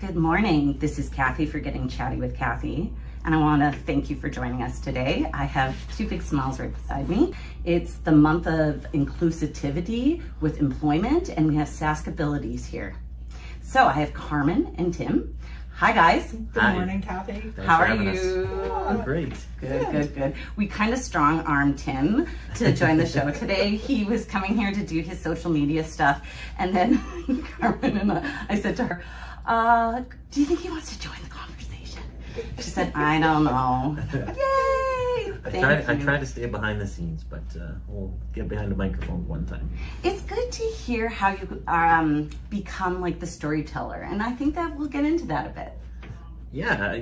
Good morning. This is Kathy for Getting Chatty with Kathy, and I want to thank you for joining us today. I have two big smiles right beside me. It's the month of inclusivity with employment, and we have SaskAbilities here. So I have Carmen and Tim. Hi guys. Good morning, Kathy. Thanks How are you? I'm great. Good. We kind of strong-armed Tim to join the show today. He was coming here to do his social media stuff, and then Carmen and I said to her, do you think he wants to join the conversation? She said, I don't know. Yay! I try to stay behind the scenes, but we'll get behind the microphone one time. It's good to hear how you become like the storyteller, and I think that we'll get into that a bit. Yeah.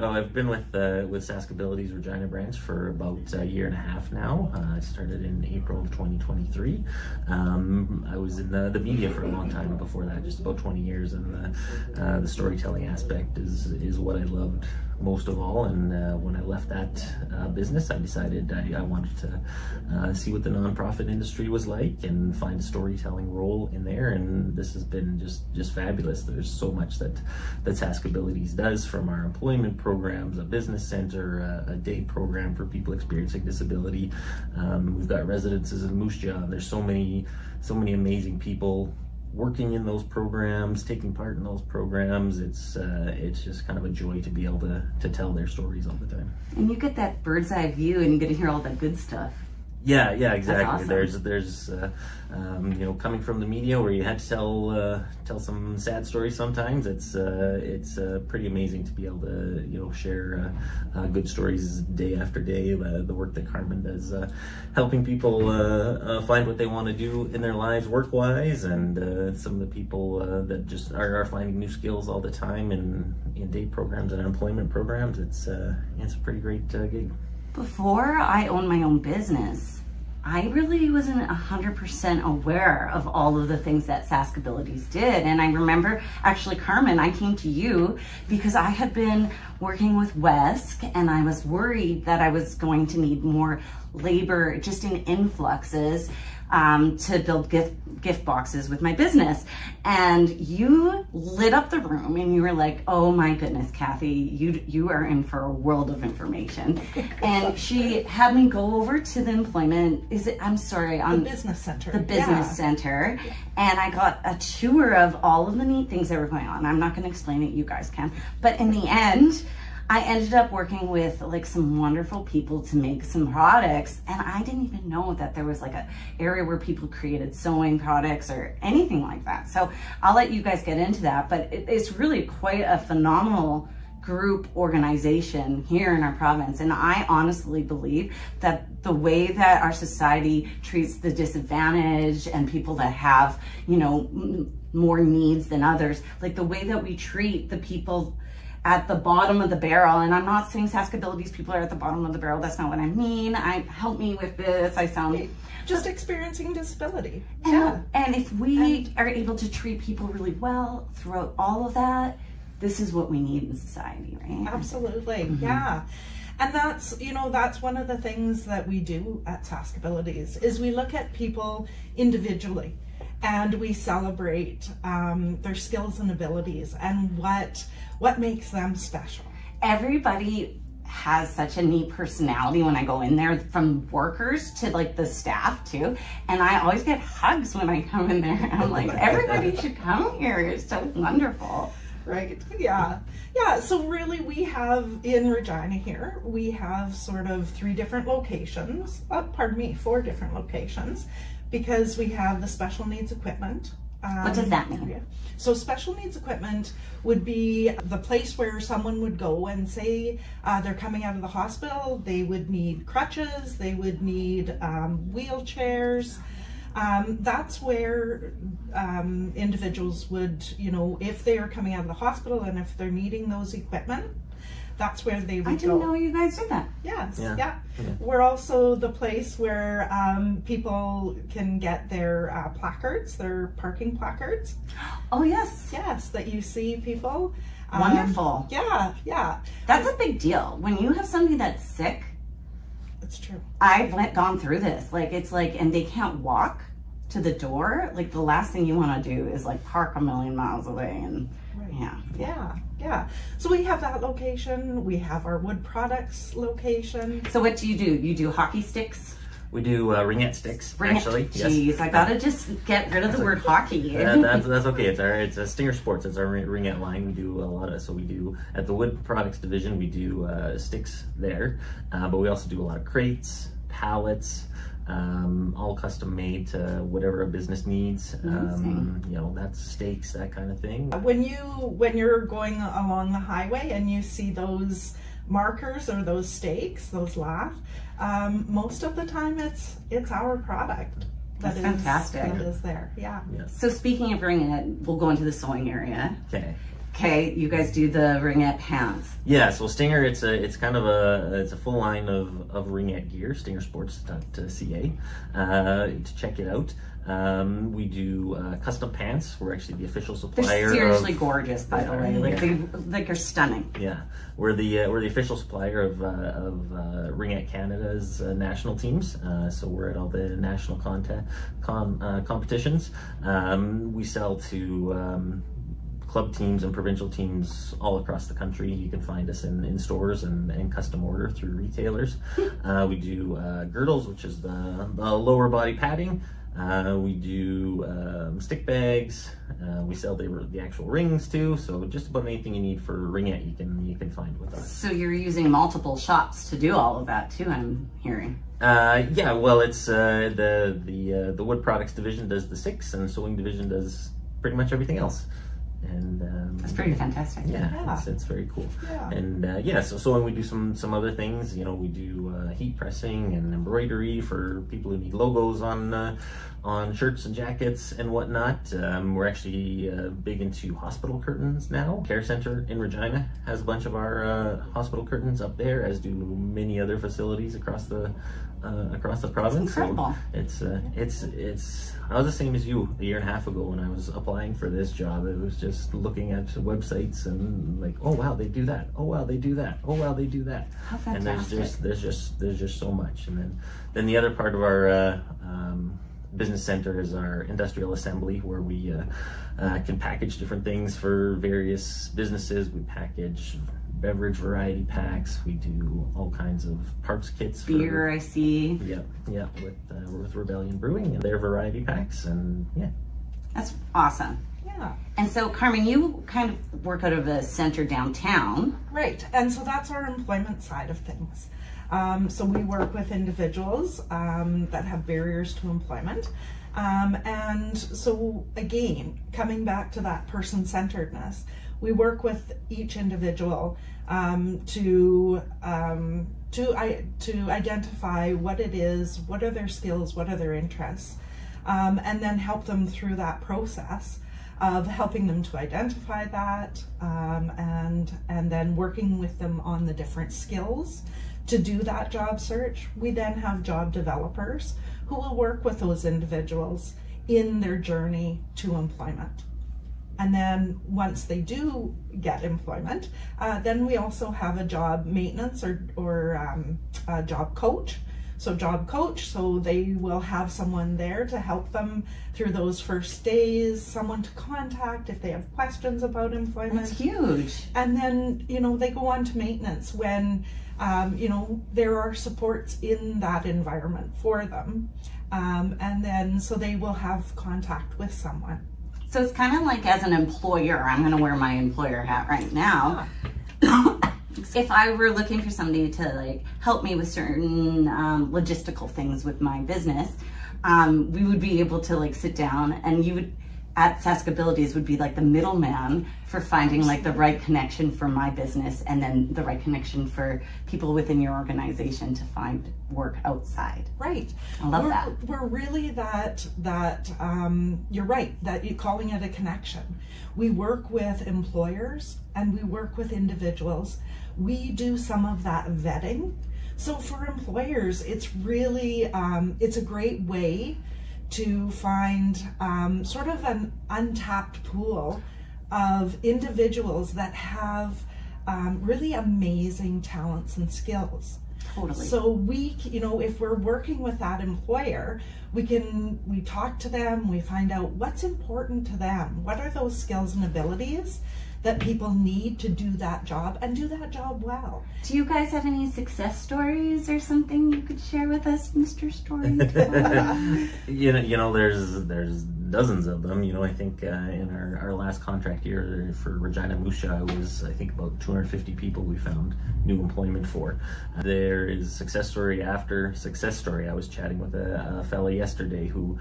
I've been with SaskAbilities Regina branch for about a year and a half now. I started in April of 2023. I was in the media for a long time before that, just about 20 years, and the storytelling aspect is what I loved most of all. And when I left that business, I decided I wanted to see what the nonprofit industry was like and find a storytelling role in there. And this has been just fabulous. There's so much that SaskAbilities does, from our employment programs, a business center, a day program for people experiencing disability. We've got residences in Moose Jaw. There's so many amazing people working in those programs, taking part in those programs. It's just kind of a joy to be able to tell their stories all the time. And you get that bird's eye view, and you get to hear all that good stuff. Yeah, exactly. Awesome. There's coming from the media where you had to tell some sad stories sometimes. It's pretty amazing to be able to share good stories day after day. The work that Carmen does, helping people find what they want to do in their lives work-wise, and some of the people that just are finding new skills all the time in day programs and employment programs. It's a pretty great gig. Before I owned my own business, I really wasn't 100% aware of all of the things that SaskAbilities did. And I remember, actually, Carmen, I came to you because I had been working with WESC, and I was worried that I was going to need more labor just in influxes to build gift boxes with my business. And you lit up the room, and you were like, oh my goodness, Kathy, you are in for a world of information. And she had me go over to the employment, the business center. The business center. And I got a tour of all of the neat things that were going on. I'm not going to explain it, you guys can. But in the end, I ended up working with like some wonderful people to make some products, and I didn't even know that there was like a area where people created sewing products or anything like that. So I'll let you guys get into that, but it's really quite a phenomenal group organization here in our province. And I honestly believe that the way that our society treats the disadvantaged and people that have, more needs than others, like the way that we treat the people at the bottom of the barrel, and I'm not saying SaskAbilities people are at the bottom of the barrel, that's not what I mean. Help me with this, I sound... Just experiencing disability. And if we are able to treat people really well throughout all of that, this is what we need in society, right? Absolutely, yeah. And that's one of the things that we do at SaskAbilities, is we look at people individually, and we celebrate their skills and abilities and what makes them special. Everybody has such a neat personality when I go in there, from workers to like the staff too. And I always get hugs when I come in there. I'm like, everybody should come here. It's so wonderful. Right, yeah. So really we have in Regina here, we have sort of 4 different locations, because we have the special needs equipment. What does that mean? So special needs equipment would be the place where someone would go and say they're coming out of the hospital, they would need crutches, they would need wheelchairs. That's where individuals would, if they are coming out of the hospital and if they're needing those equipment, that's where they would go. I didn't know you guys did that. Yes, yeah. We're also the place where people can get their placards, their parking placards. Oh, yes. Yes, that you see people. Wonderful. Yeah. That's a big deal. When you have somebody that's sick. It's true. I've gone through this. And they can't walk to the door. Like, the last thing you want to do is park a million miles away and Right. Yeah. Yeah. So we have that location. We have our wood products location. So what do? You do hockey sticks? We do ringette sticks, actually. Jeez, Yes. I gotta just get rid of the word hockey. That's okay. It's a Stinger Sports. It's our ringette line. We do a lot of, so we do at the wood products division, we do sticks there, but we also do a lot of crates, pallets, all custom made to whatever a business needs. That's stakes, that kind of thing. When you're going along the highway and you see those markers or those stakes, those lath, most of the time it's our product That's fantastic. that is there. Yeah. So speaking of ringette, we'll go into the sewing area. Okay, you guys do the ringette pants. Yeah, so Stinger, it's a full line of ringette gear, stingersports.ca, to check it out. We do custom pants. We're actually the official supplier. They're seriously gorgeous, by the way. Like they're stunning. Yeah, we're the official supplier of Ringette Canada's national teams. So we're at all the national competitions. We sell to club teams and provincial teams all across the country. You can find us in stores and custom order through retailers. We do girdles, which is the lower body padding. We do stick bags. We sell the actual rings too. So just about anything you need for ringette, you can find with us. So you're using multiple shops to do all of that too, I'm hearing. Yeah, well, it's the wood products division does the sticks, and the sewing division does pretty much everything else. And that's pretty fantastic. Yeah. It's very cool. Yeah. And so sewing, we do some other things. We do heat pressing and embroidery for people who need logos on shirts and jackets and whatnot. We're actually big into hospital curtains now. Care Center in Regina has a bunch of our hospital curtains up there, as do many other facilities across the province. That's incredible. So it's I was the same as you a year and a half ago when I was applying for this job. It was just looking at websites and like, oh wow, they do that. Oh wow, they do that. Oh wow, they do that. How fantastic. And there's just so much. And then the other part of our business center is our industrial assembly, where we can package different things for various businesses. We package beverage variety packs. We do all kinds of parts kits. Beer, I see. Yeah, with Rebellion Brewing and their variety packs, and yeah. That's awesome. Yeah. And so, Carmen, you kind of work out of a center downtown. Right, and so that's our employment side of things. So we work with individuals that have barriers to employment. And so again, coming back to that person-centeredness, we work with each individual to identify what it is, what are their skills, what are their interests, and then help them through that process of helping them to identify that, and then working with them on the different skills to do that job search. We then have job developers who will work with those individuals in their journey to employment. And then once they do get employment, then we also have a job maintenance or a job coach. So they will have someone there to help them through those first days, someone to contact if they have questions about employment. That's huge. And then, they go on to maintenance when, there are supports in that environment for them. And then, so they will have contact with someone. So it's kind of like, as an employer, I'm going to wear my employer hat right now. If I were looking for somebody to help me with certain logistical things with my business, we would be able to sit down, and you would, at SaskAbilities, would be the middleman for finding the right connection for my business, and then the right connection for people within your organization to find work outside. Right. I love that. We're really that you're right, that you're calling it a connection. We work with employers and we work with individuals. We do some of that vetting. So for employers, it's really, it's a great way to find sort of an untapped pool of individuals that have really amazing talents and skills. Totally. So we, if we're working with that employer, we talk to them, we find out what's important to them. What are those skills and abilities that people need to do that job and do that job well? Do you guys have any success stories or something you could share with us, Mr. Story? There's dozens of them. I think in our last contract year for Regina Musha, it was, I think, about 250 people we found new employment for. There is success story after success story. I was chatting with a fella yesterday who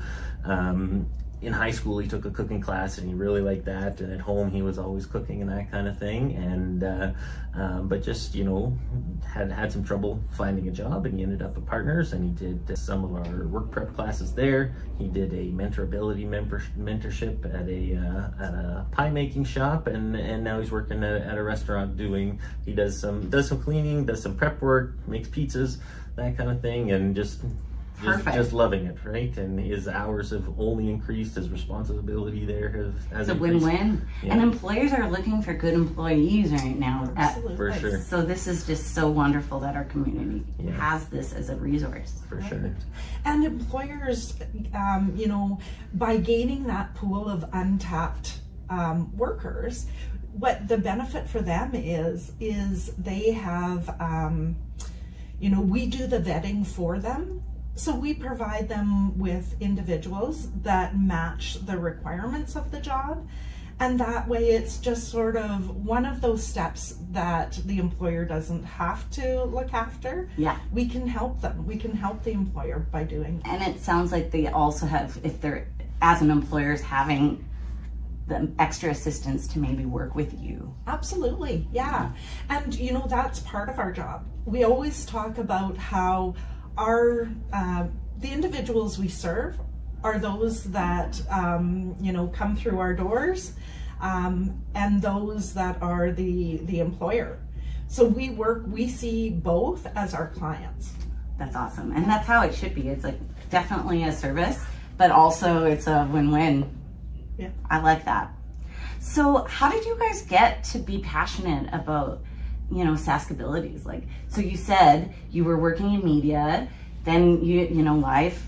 in high school he took a cooking class and he really liked that, and at home he was always cooking and that kind of thing, and but just had some trouble finding a job, and he ended up at Partners, and he did some of our work prep classes there. He did a mentorability mentorship at a pie making shop, and now he's working at a restaurant he does some cleaning, does some prep work, makes pizzas, that kind of thing, and just loving it, right? And his hours have only increased. His responsibility there has It's a increased. win-win. Yeah. And employers are looking for good employees right now. Absolutely. For sure. So this is just so wonderful that our community has this as a resource. For sure. And employers, by gaining that pool of untapped workers, what the benefit for them is they have, we do the vetting for them. So we provide them with individuals that match the requirements of the job. And that way it's just sort of one of those steps that the employer doesn't have to look after. Yeah. We can help them. We can help the employer by doing that. And it sounds like they also have, if they're, as an employer, is having the extra assistance to maybe work with you. Absolutely, yeah. And that's part of our job. We always talk about how the individuals we serve are those that come through our doors, and those that are the employer. So we see both as our clients. That's awesome. And that's how it should be. It's like definitely a service, but also it's a win-win. Yeah. I like that. So how did you guys get to be passionate about SaskAbilities? Like, so you said you were working in media, then life,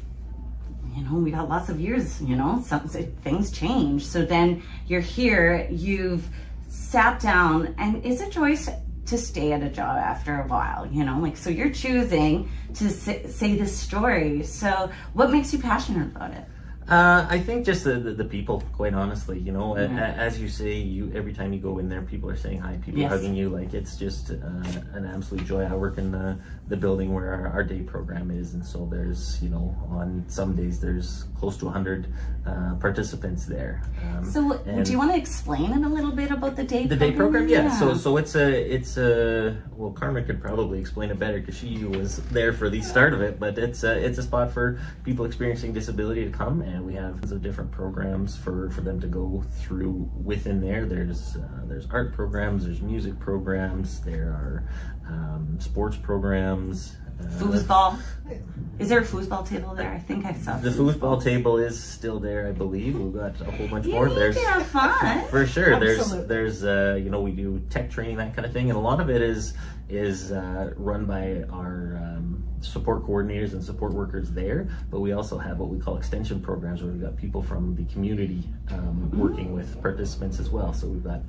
we got lots of years, some things change. So then you're here, you've sat down, and it's a choice to stay at a job after a while, so you're choosing to say this story. So what makes you passionate about it? I think just the people, quite honestly, as you say, every time you go in there, people are saying hi, people are hugging you, like it's just an absolute joy. I work in the building where our day program is, and so there's, on some days there's close to 100 participants there. So do you want to explain it a little bit about the day program? The day program, yeah. So it's a well, Carmen could probably explain it better because she was there for the start of it, but it's a spot for people experiencing disability to come, and we have tons of different programs for them to go through within there. There's art programs, there's music programs, there are sports programs. Foosball. Is there a foosball table there? I think I saw. The foosball table is still there, I believe. We've got a whole bunch more. There's have fun. For sure. Absolutely. There's we do tech training, that kind of thing, and a lot of it is run by our support coordinators and support workers there, but we also have what we call extension programs where we've got people from the community working with participants as well. So we've got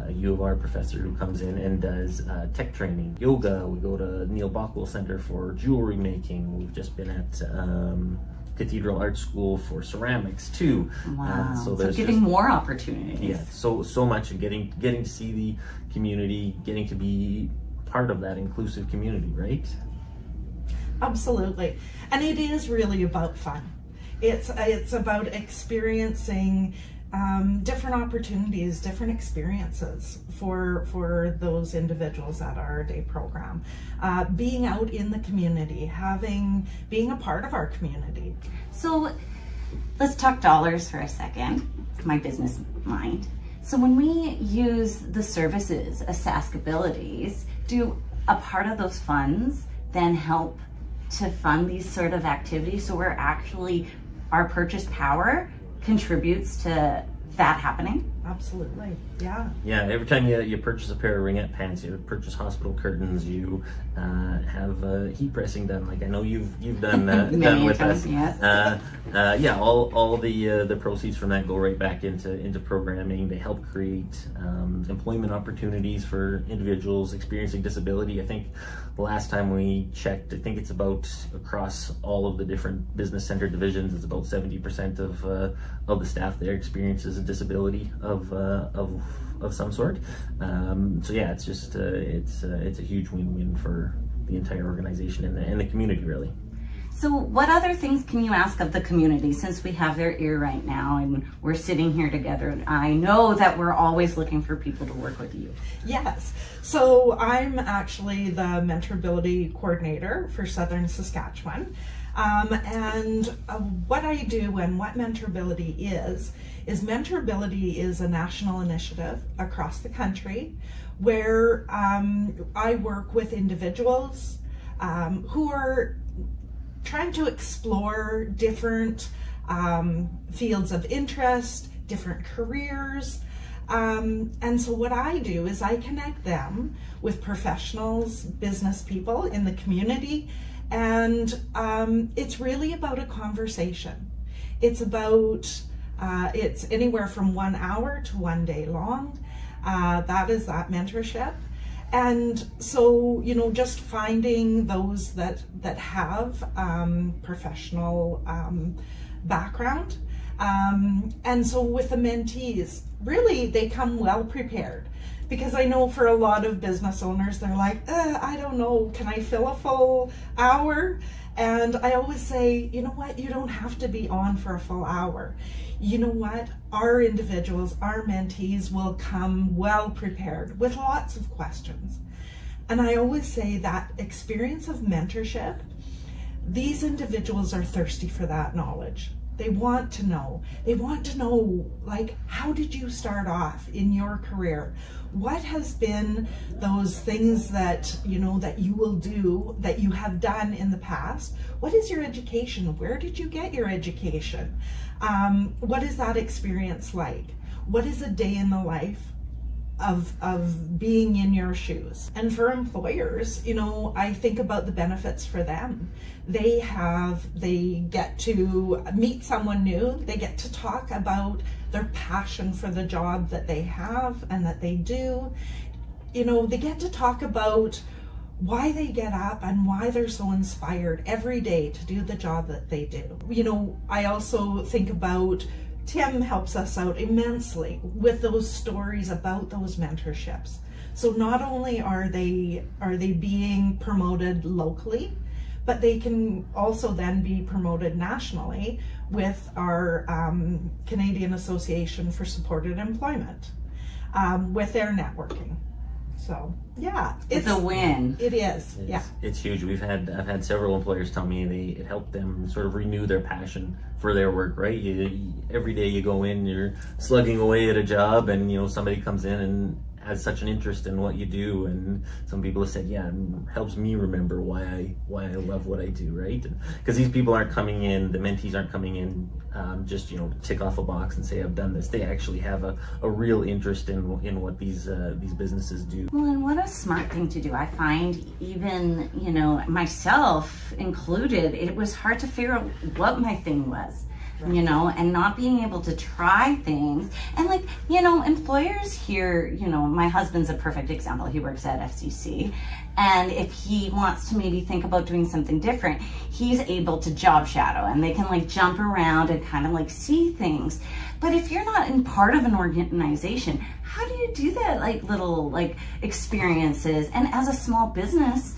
a U of R professor who comes in and does tech training, yoga. We go to Neil Bockwell Center for jewelry making. We've just been at Cathedral Art School for ceramics too. Wow. So giving more opportunities. Yeah, so much, and getting to see the community, getting to be part of that inclusive community, right? Absolutely. And it is really about fun. It's about experiencing different opportunities, different experiences for those individuals at our day program. Being out in the community, being a part of our community. So let's talk dollars for a second, my business mind. So when we use the services of SaskAbilities, do a part of those funds then help to fund these sort of activities? So our purchase power contributes to that happening? Absolutely. Yeah. Yeah, every time you purchase a pair of ringette pants, you purchase hospital curtains, you have heat pressing done. Like I know you've done done with us. Yes. Yeah, all the proceeds from that go right back into programming. They help create employment opportunities for individuals experiencing disability. I think the last time we checked, I think it's about across all of the different business center divisions, it's about 70% of the staff there experiences a disability of some sort. So yeah, it's just it's a huge win-win for the entire organization and the community, really. So what other things can you ask of the community, since we have their ear right now and we're sitting here together? I know that we're always looking for people to work with you. Yes. So I'm actually the Mentorability Coordinator for Southern Saskatchewan. And what I do and what Mentorability is Mentorability is a national initiative across the country where I work with individuals who are trying to explore different fields of interest, different careers. And so what I do is I connect them with professionals, business people in the community, and it's really about a conversation. It's about, it's anywhere from 1 hour to 1 day long. That is that mentorship. And so, just finding those that have professional background. And so with the mentees, really they come well prepared, because I know for a lot of business owners, they're like, I don't know, can I fill a full hour? And I always say, you know what, you don't have to be on for a full hour. You know what, our individuals, our mentees will come well prepared with lots of questions. And I always say that experience of mentorship, these individuals are thirsty for that knowledge. They want to know. They want to know, like, how did you start off in your career? What has been those things that, that you will do, that you have done in the past? What is your education? Where did you get your education? What is that experience like? What is a day in the life of being in your shoes? And for employers, I think about the benefits for them. They get to meet someone new. They get to talk about their passion for the job that they have and that they do. They get to talk about why they get up and why they're so inspired every day to do the job that they do. I also think about Tim helps us out immensely with those stories about those mentorships. So not only are they being promoted locally, but they can also then be promoted nationally with our Canadian Association for Supported Employment, with their networking. So yeah, it's a win. It is. It's huge. I've had several employers tell me it helped them sort of renew their passion for their work. Right, every day you go in, you're slugging away at a job, and somebody comes in and has such an interest in what you do, and some people have said, yeah, it helps me remember why I love what I do, right? Because these people aren't coming in, the mentees aren't coming in just tick off a box and say I've done this. They actually have a real interest in what these businesses do. Well, and what a smart thing to do. I find even myself included, it was hard to figure out what my thing was. And not being able to try things. And employers here, my husband's a perfect example. He works at FCC. And if he wants to maybe think about doing something different, he's able to job shadow, and they can jump around and kind of see things. But if you're not in part of an organization, how do you do that? Little experiences. And as a small business,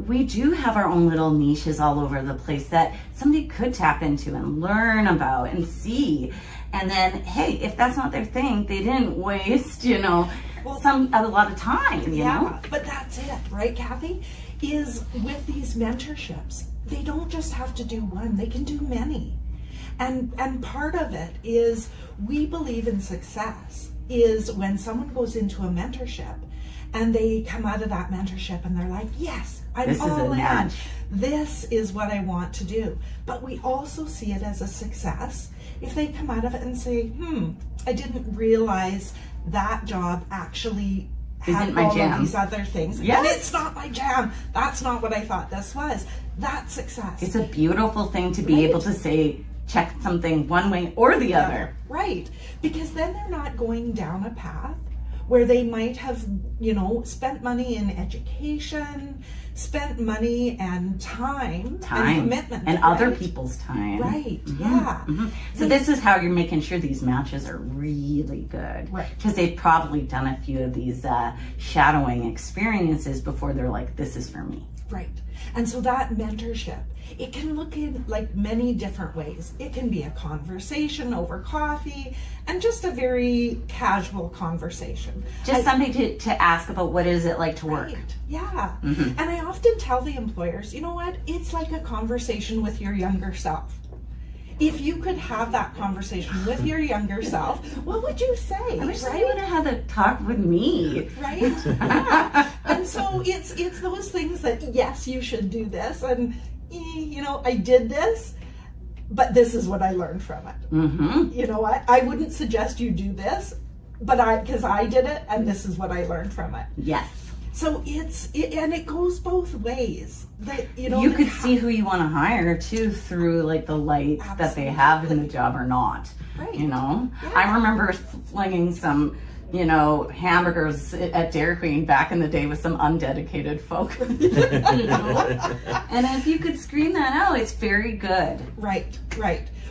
we do have our own little niches all over the place that somebody could tap into and learn about and see. And then, hey, if that's not their thing, they didn't waste, a lot of time, you know? But that's it, right, Kathy? Is with these mentorships, they don't just have to do one, they can do many. And part of it is we believe in success is when someone goes into a mentorship and they come out of that mentorship and they're like, yes, I'm all in. This is what I want to do. But we also see it as a success if they come out of it and say, I didn't realize that job actually isn't my jam. Of these other things. Yes. And it's not my jam. That's not what I thought this was. That's success. It's a beautiful thing to be able to say, check something one way or the other. Right. Because then they're not going down a path where they might have, spent money in education, spent money and time. And commitment. And other people's time. Right, yeah. So this is how you're making sure these matches are really good. Right. Because they've probably done a few of these shadowing experiences before they're like, this is for me. Right. And so that mentorship, it can look in like many different ways. It can be a conversation over coffee and just a very casual conversation. Just something to ask about what is it like to work. Right. Yeah. And I often tell the employers, you know what? It's like a conversation with your younger self. If you could have that conversation with your younger self, what would you say? I wish somebody would have had a talk with me. Right? Yeah. And so it's those things that, yes, you should do this. And, I did this, but this is what I learned from it. You know what? I wouldn't suggest you do this, but because I did it, and this is what I learned from it. Yes. So it goes both ways. That you could see who you want to hire too through like the light that they have in the job or not. Right. Yeah. I remember flinging some, hamburgers at Dairy Queen back in the day with some undedicated folk. And if you could screen that out, it's very good. Right.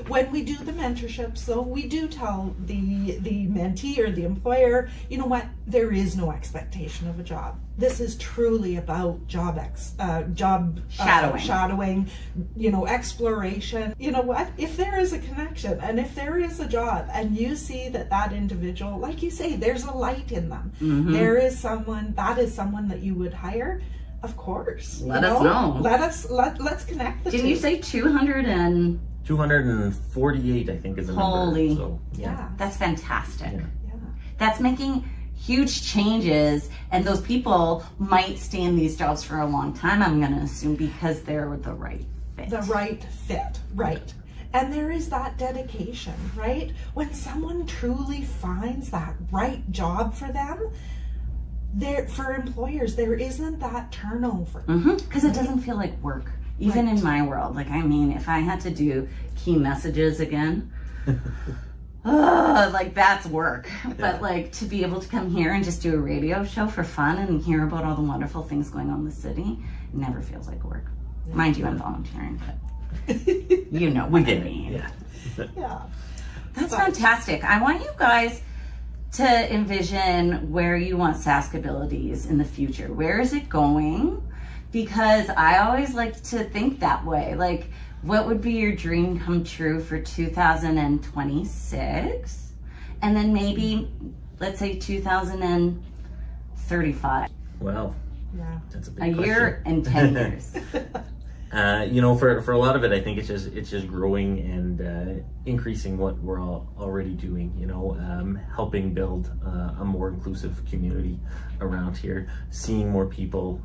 When we do the mentorships, though, we do tell the mentee or the employer, you know what, there is no expectation of a job. This is truly about job shadowing, exploration. You know what, if there is a connection and if there is a job and you see that individual, like you say, there's a light in them, there is someone that you would hire, of course. Let us know. Let's connect the two. Didn't you say 248, I think, is the number. Holy. So, yeah. That's fantastic. Yeah. That's making huge changes, and those people might stay in these jobs for a long time, I'm going to assume, because they're the right fit. The right fit, right. And there is that dedication, right? When someone truly finds that right job for them, for employers, there isn't that turnover. Because it doesn't feel like work. Even in my world, if I had to do key messages again, that's work. Yeah. But to be able to come here and just do a radio show for fun and hear about all the wonderful things going on in the city, it never feels like work. Yeah. Mind you, I'm volunteering, but you know what I mean. Yeah. That's fantastic. I want you guys to envision where you want SaskAbilities in the future. Where is it going? Because I always like to think that way. What would be your dream come true for 2026? And then maybe, let's say 2035. Well, yeah, that's a big question. Year and 10 years. For a lot of it, I think it's just growing and increasing what we're already doing. Helping build a more inclusive community around here, seeing more people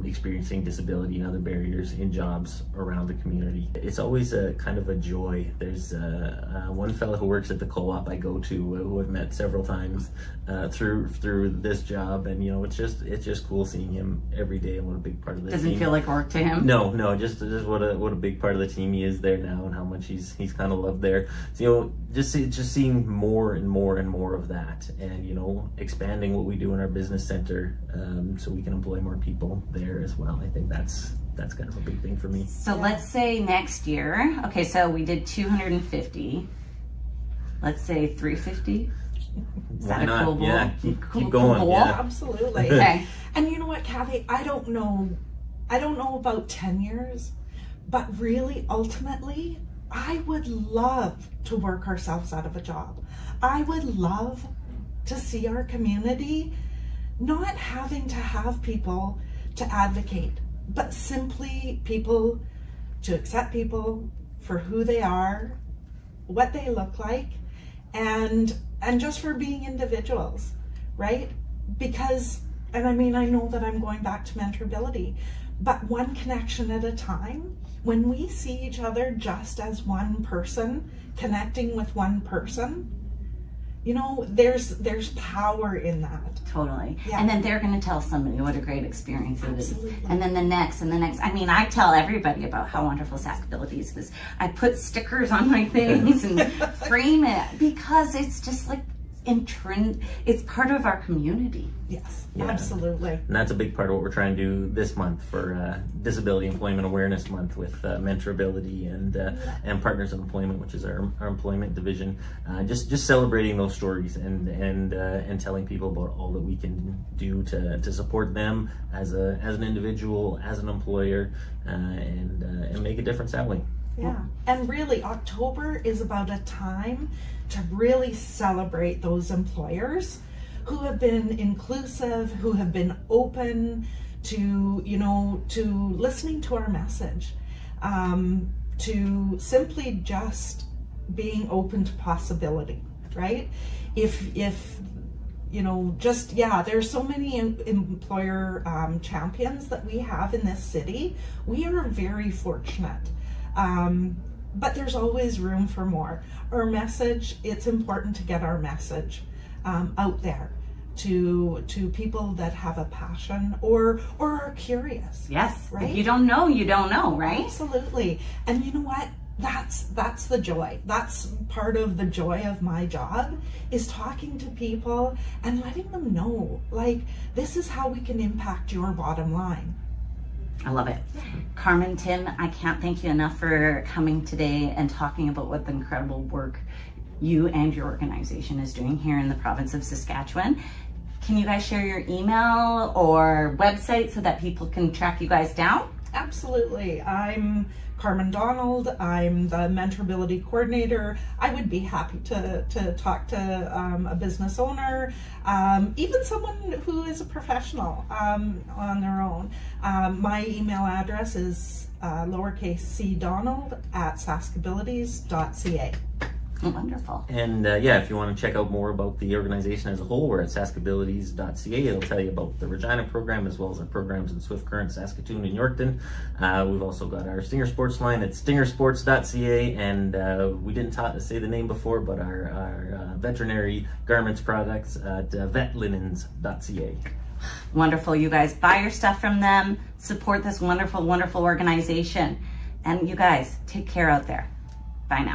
experiencing disability and other barriers in jobs around the community. It's always a kind of a joy. There's one fellow who works at the co-op I go to who I've met several times through this job, and it's just cool seeing him every day and what a big part of the team. Doesn't feel like work to him? No, just what a big part of the team he is there now, and how much he's kind of loved there. So just seeing more and more and more of that, and expanding what we do in our business center, so we can employ more people there as well. I think that's kind of a big thing for me. So let's say next year. Okay, so we did 250. Let's say 350. Is Why that not? a cool goal? Yeah, keep Cool going. goal? Yeah. Absolutely. Okay. And you know what, Kathy? I don't know about 10 years, but really, ultimately, I would love to work ourselves out of a job. I would love to see our community not having to have people to advocate, but simply people to accept people for who they are, what they look like, and and just for being individuals, right? Because, and I mean, I know that I'm going back to mentorability, but one connection at a time, when we see each other just as one person connecting with one person, you know, there's power in that. Totally. Yeah. And then they're going to tell somebody what a great experience it is. Absolutely. And then the next and the next. I mean, I tell everybody about how wonderful SaskAbilities was. I put stickers on my things and frame it because it's just like it's part of our community. Yes, Yeah. absolutely. And that's a big part of what we're trying to do this month for Disability Employment Awareness Month with Mentorability and Partners in Employment, which is our employment division. Just celebrating those stories and telling people about all that we can do to support them as an individual, as an employer, and make a difference that way. Yeah, and really October is about a time to really celebrate those employers who have been inclusive, who have been open to, you know, to listening to our message, to simply just being open to possibility, right? If you know, just, yeah, there's so many employer champions that we have in this city. We are very fortunate. But there's always room for more. Our message, it's important to get our message out there to people that have a passion or are curious. Yes. Right? If you don't know, you don't know, right? Absolutely. And you know what? That's the joy. That's part of the joy of my job, is talking to people and letting them know, like, this is how we can impact your bottom line. I love it. Carmen, Tim, I can't thank you enough for coming today and talking about what the incredible work you and your organization is doing here in the province of Saskatchewan. Can you guys share your email or website so that people can track you guys down? Absolutely. I'm Carmen Donald. I'm the Mentorability Coordinator. I would be happy to talk to a business owner, even someone who is a professional on their own. My email address is lowercase c Donald at SaskAbilities.ca. Wonderful. And if you want to check out more about the organization as a whole, we're at SaskAbilities.ca. It'll tell you about the Regina program as well as our programs in Swift Current, Saskatoon, and Yorkton. We've also got our Stinger Sports line at stingersports.ca, and we didn't say the name before, but our veterinary garments products at vetlinens.ca. Wonderful. You guys buy your stuff from them, support this wonderful, wonderful organization. And you guys, take care out there. Bye now.